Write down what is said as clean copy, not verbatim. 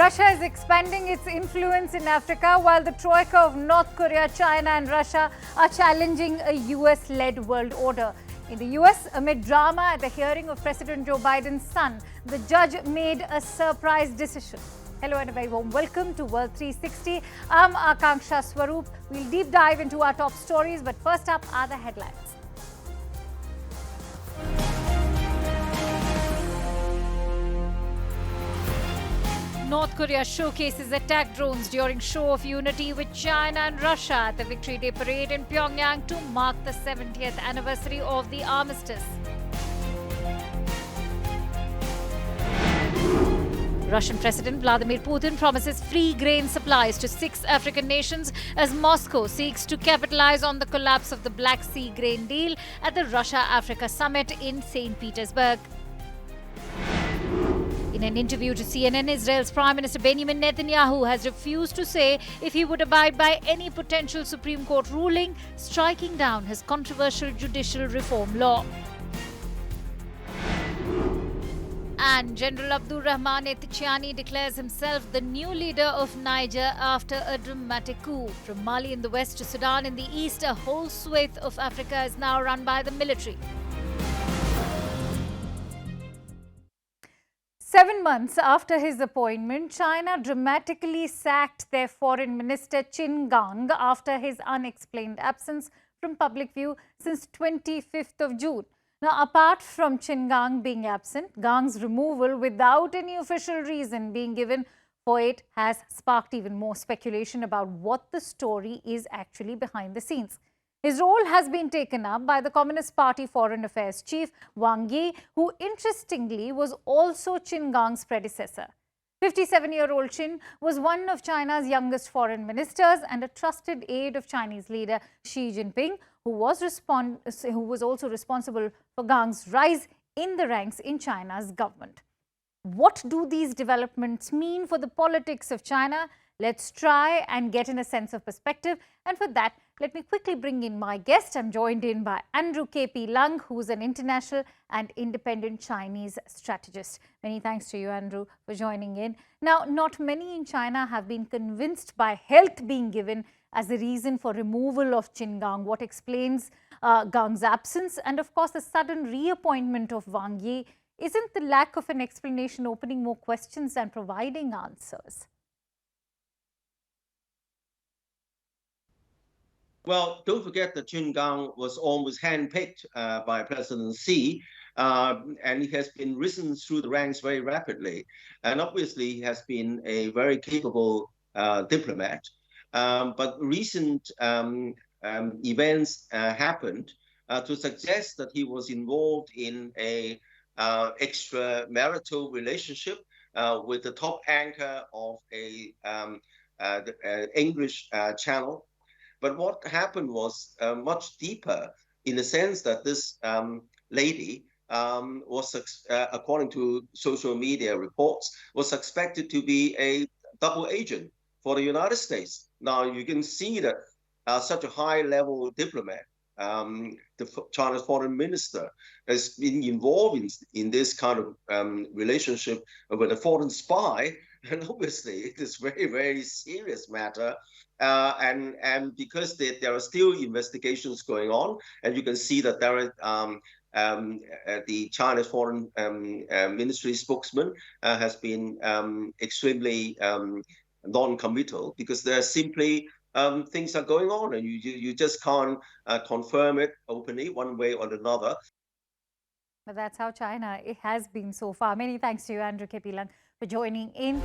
Russia is expanding its influence in Africa while the troika of North Korea, China and Russia are challenging a US-led world order. In the US, amid drama at the hearing of President Joe Biden's son, the judge made a surprise decision. Hello and a very warm welcome to World 360. I'm Akanksha Swaroop. We'll deep dive into our top stories, but first up are the headlines. North Korea showcases attack drones during show of unity with China and Russia at the Victory Day parade in Pyongyang to mark the 70th anniversary of the armistice. Russian President Vladimir Putin promises free grain supplies to 6 African nations as Moscow seeks to capitalize on the collapse of the Black Sea grain deal at the Russia-Africa summit in St. Petersburg. In an interview to CNN, Israel's Prime Minister Benjamin Netanyahu has refused to say if he would abide by any potential Supreme Court ruling striking down his controversial judicial reform law. And General Abdul Rahman Etichiani declares himself the new leader of Niger after a dramatic coup. From Mali in the west to Sudan in the east, a whole swathe of Africa is now run by the military. 7 months after his appointment, China dramatically sacked their Foreign Minister Qin Gang after his unexplained absence from public view since 25th of June. Now, apart from Qin Gang being absent, Gang's removal without any official reason being given for it has sparked even more speculation about what the story is actually behind the scenes. His role has been taken up by the Communist Party Foreign Affairs Chief Wang Yi, who interestingly was also Qin Gang's predecessor. 57-year-old Qin was one of China's youngest foreign ministers and a trusted aide of Chinese leader Xi Jinping, who was also responsible for Gang's rise in the ranks in China's government. What do these developments mean for the politics of China? Let's try and get in a sense of perspective. And for that, let me quickly bring in my guest. I'm joined in by Andrew K.P. Lung, who's an international and independent Chinese strategist. Many thanks to you, Andrew, for joining in. Now, not many in China have been convinced by health being given as the reason for removal of Qin Gang. What explains Gang's absence? And of course, the sudden reappointment of Wang Yi. Isn't the lack of an explanation opening more questions than providing answers? Well, don't forget that Qin Gang was almost handpicked by President Xi, and he has been risen through the ranks very rapidly. And obviously, he has been a very capable diplomat. But recent events happened to suggest that he was involved in a extramarital relationship with the top anchor of the English channel. But what happened was much deeper in the sense that this lady was, according to social media reports, was suspected to be a double agent for the United States. Now, you can see that such a high-level diplomat, China's foreign minister, has been involved in this kind of relationship with a foreign spy. And obviously, it is very, very serious matter. And because there are still investigations going on, and you can see that there are the China's foreign ministry spokesman has been extremely non-committal because there are simply things are going on, and you just can't confirm it openly one way or another. But that's how China it has been so far. Many thanks to you, Andrew K.P. Lung, for joining in.